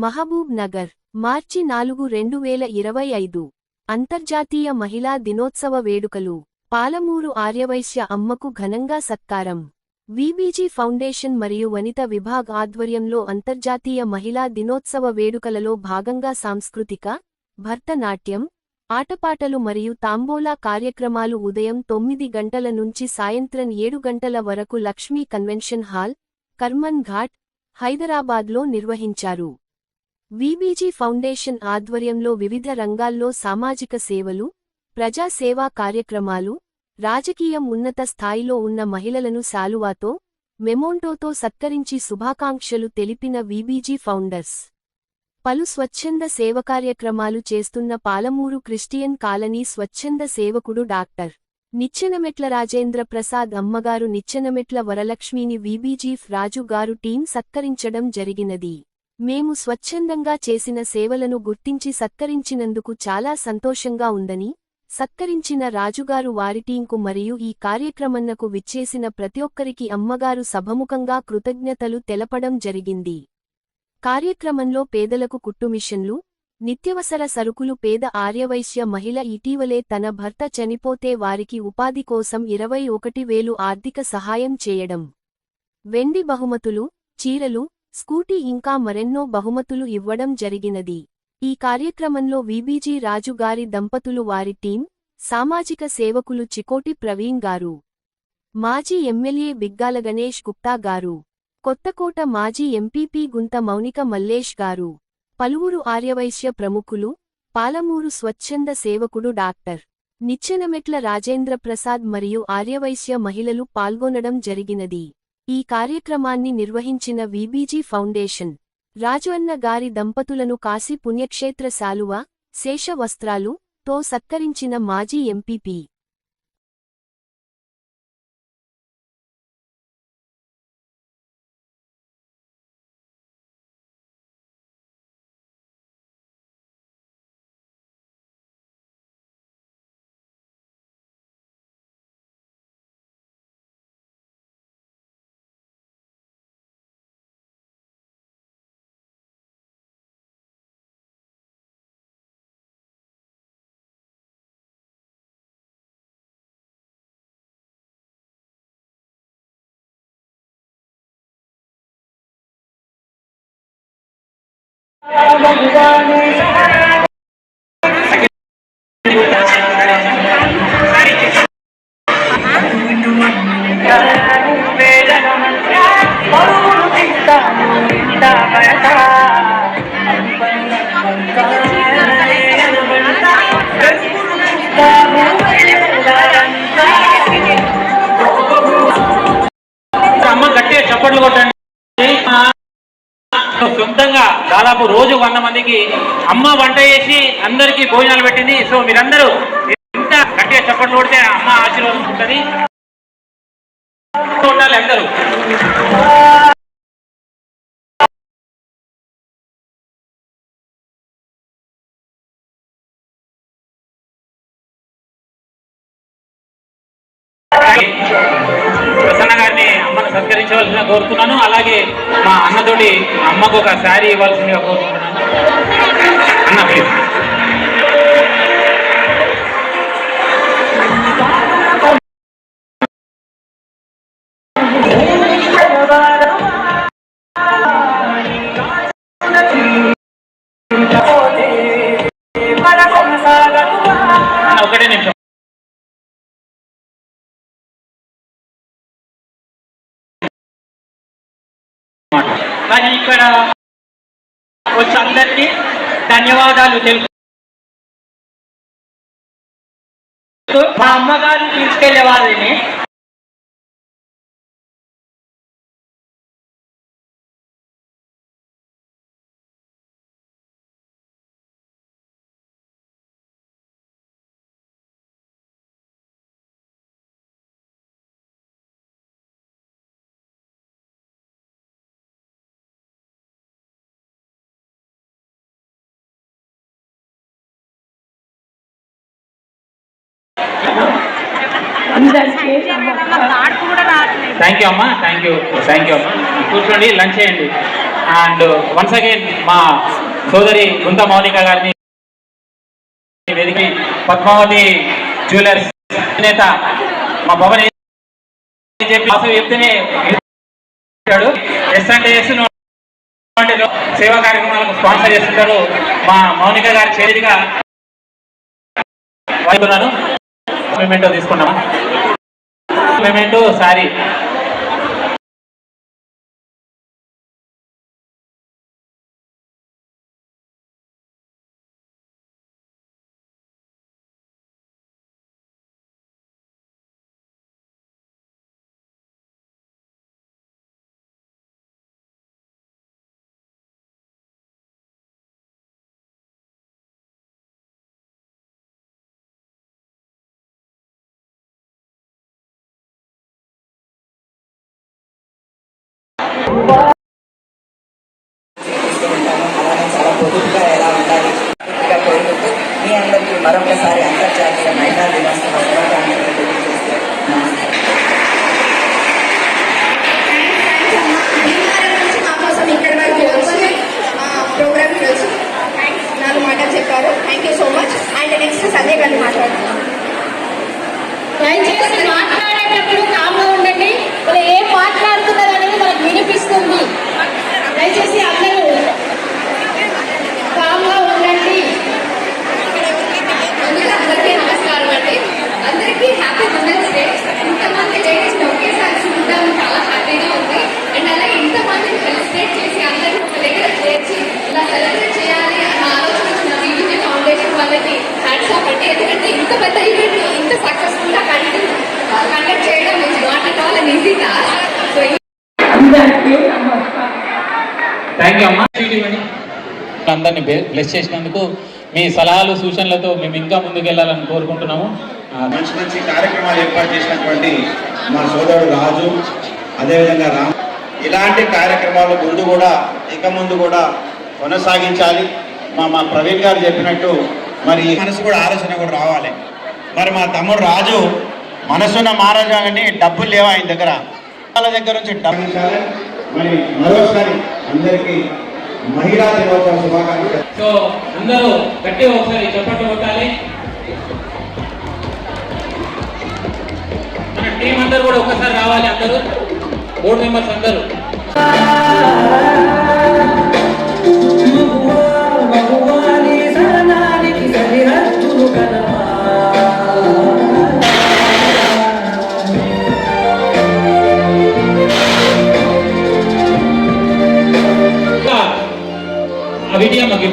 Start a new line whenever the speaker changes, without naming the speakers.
మహబూబ్ నగర్, మార్చి 4, 2025 అంతర్జాతీయ మహిళా దినోత్సవ వేడుకలు. పాలమూరు ఆర్యవైశ్య అమ్మకు ఘనంగా సత్కారం. వీబీజీ ఫౌండేషన్ మరియు వనిత విభాగ్ ఆధ్వర్యంలో అంతర్జాతీయ మహిళా దినోత్సవ వేడుకలలో భాగంగా సాంస్కృతిక, భరతనాట్యం, ఆటపాటలు మరియు తాంబోలా కార్యక్రమాలు ఉదయం 9 గంటల నుంచి సాయంత్రం 7 గంటల వరకు లక్ష్మీ కన్వెన్షన్ హాల్, కర్మన్ ఘాట్, హైదరాబాద్లో నిర్వహించారు. వీబీజీ ఫౌండేషన్ ఆధ్వర్యంలో వివిధ రంగాల్లో సామాజిక సేవలు, ప్రజా సేవా కార్యక్రమాలు, రాజకీయం ఉన్నత స్థాయిలో ఉన్న మహిళలను శాలువాతో, మెమోంటోతో సత్కరించి శుభాకాంక్షలు తెలిపిన వీబీజీ ఫౌండర్స్. పలు స్వచ్ఛంద సేవకార్యక్రమాలు చేస్తున్న పాలమూరు క్రిస్టియన్ కాలనీ స్వచ్ఛంద సేవకుడు డాక్టర్ నిచ్చెనమెట్ల రాజేంద్ర ప్రసాద్ అమ్మగారు నిచ్చెనమెట్ల వరలక్ష్మిని వీబీజీ రాజు గారు టీం సత్కరించడం జరిగినది. మేము స్వచ్ఛందంగా చేసిన సేవలను గుర్తించి సత్కరించినందుకు చాలా సంతోషంగా ఉందని, సత్కరించిన రాజుగారు వారి టీంకు మరియు ఈ కార్యక్రమన్నకు విచ్చేసిన ప్రతిఒక్కరికి అమ్మగారు సభముఖంగా కృతజ్ఞతలు తెలపడం జరిగింది. కార్యక్రమంలో పేదలకు కుట్టుమిషన్లు, నిత్యవసర సరుకులు పేద ఆర్యవైశ్య మహిళ ఇటీవలే తన భర్త చనిపోతే వారికి ఉపాధి కోసం 21,000 ఆర్థిక సహాయం చేయడం, వెండి బహుమతులు, చీరలు, స్కూటీ ఇంకా మరెన్నో బహుమతులు ఇవ్వడం జరిగినది. ఈ కార్యక్రమంలో వీబీజీ రాజు గారి దంపతులు వారి టీం, సామాజిక సేవకులు చికోటి ప్రవీణ్ గారు, మాజీ ఎమ్మెల్యే బిగ్గాల గణేష్ గుప్తా గారు, కొత్తకోట మాజీ ఎంపీపీ గుంత మౌనిక మల్లేష్ గారు, పలువురు ఆర్యవైశ్య ప్రముఖులు, పాలమూరు స్వచ్ఛంద సేవకుడు డాక్టర్ నిచ్చెనమెట్ల రాజేంద్ర ప్రసాద్ మరియు ఆర్యవైశ్య మహిళలు పాల్గొనడం జరిగినది. ఈ కార్యక్రమాన్ని నిర్వహించిన వీబీజీ ఫౌండేషన్, రాజు అన్న గారి దంపతులను కాశీ పుణ్యక్షేత్ర శాలువ, శేష వస్త్రాలు తో సత్కరించిన మాజీ ఎంపీపీ
అమ్మ గట్టిగా చప్పట్లు కొట్టండి. సొంతంగా దాదాపు రోజు 100 మందికి అమ్మ వంట చేసి అందరికీ భోజనాలు పెట్టింది. సో మీరందరూ ఎంత గట్టిగా చప్పట్లు కొడితే అమ్మ ఆశీర్వాదం ఉంటుంది. కొట్టాలి అందరూ. ప్రసన్న గారిని అమ్మను సత్కరించవలసిందిగా కోరుతున్నాను. అలాగే మా అన్నతోటి అమ్మకు ఒక శారీ ఇవ్వాల్సిందిగా కోరుతున్నాను. అన్న ప్లీజ్. ఒకటే నిమిషం.
కానీ ఇక్కడ వచ్చి అందరికీ ధన్యవాదాలు తెలుసు. మా అమ్మగారు తీసుకెళ్లే వారిని
థ్యాంక్ యూ అమ్మా, థ్యాంక్ యూ అమ్మా. కూర్చోండి, లంచ్ చేయండి. అండ్ వన్స్ అగైన్ మా సోదరి గుంత మౌనిక గారిని వేదిక పద్మావతి జ్యువెలర్స్ నేత మా పవన్ చెప్పి చెప్తేనే ఎస్ అంటే ఎస్ సేవా కార్యక్రమాలకు స్పాన్సర్ చేస్తుంటారు మా మౌనిక గారి చేతిగా వాడుతున్నాను. పేమెంట్ తీసుకున్నామా పేమెంట్ సారీ
అలానే చాలా పొదుపుగా ఎలా ఉండాలి పూర్తిగా కోరుకుంటూ మీ అందరికీ మరొకసారి అంతర్జాతీయ మహిళా దినోత్సవ శుభాకాంక్షలు తెలియజేస్తున్నాను.
మా కోసం ఇక్కడ వరకు వచ్చి ప్రోగ్రామ్కి వచ్చి నాలుగు మాటలు చెప్పారు. Thank you so much. And next Sanjay గారిని మాట్లాడుతున్నాను.
దయచేసి మాట్లాడేటప్పుడు కామ్గా ఉండండి. వాళ్ళు ఏం మాట్లాడుతున్నారు అనేది మనకు వినిపిస్తుంది. దయచేసి అందరూ కామ్గా ఉండండి.
అందరికీ నమస్కారం అండి. అందరికీ హ్యాపీ ఉమెన్స్ డే. ఇంతమంది లేడీస్ని ఒకేసారి చూడడం చాలా హ్యాపీగా ఉంది. అండ్ అలాగే ఇంతమందిని సెలబ్రేట్ చేసి అందరినీ ఒక దగ్గర చేర్చి ఇలా సెలబ్రేట్ చేయాలి అన్న ఆలోచన వచ్చిన వీబీజీ ఫౌండేషన్ వాళ్ళకి హ్యాట్స్ ఆఫ్ అండి. ఎందుకంటే ఇంత పెద్ద ఈవెంట్ ఇంత సక్సెస్ఫుల్ గా కండక్ట్ చేయడం is not at all an easy task. So
thank you అమ్మా. అందరినీ బ్లెస్ చేసినందుకు మీ సలహాలు సూచనలతో మేము ఇంకా ముందుకెళ్ళాలని కోరుకుంటున్నాము.
మంచి మంచి కార్యక్రమాలు ఏర్పాటు చేసినటువంటి మా సోదరుడు రాజు, అదేవిధంగా రామ్, ఇలాంటి కార్యక్రమాలు ముందు కూడా కొనసాగించాలి. మా ప్రవీణ్ గారు చెప్పినట్టు మరి మనసు కూడా ఆలోచన కూడా రావాలి. మరి మా తమ్ముడు రాజు మనసున్న మహారాజాలని డబ్బులు లేవా ఆయన దగ్గర, వాళ్ళ దగ్గర నుంచి డబ్బించాలి. మరి మరోసారి అందరికీ మహిళా దినోత్సవ శుభాకాంక్షలు.
సో అందరూ గట్టిగా ఒకసారి చప్పట్లు కొట్టాలి. మన టీం అందరూ కూడా ఒకసారి రావాలి. అందరూ బోర్డు మెంబర్స్ అందరూ ఆ వీడియో మాకు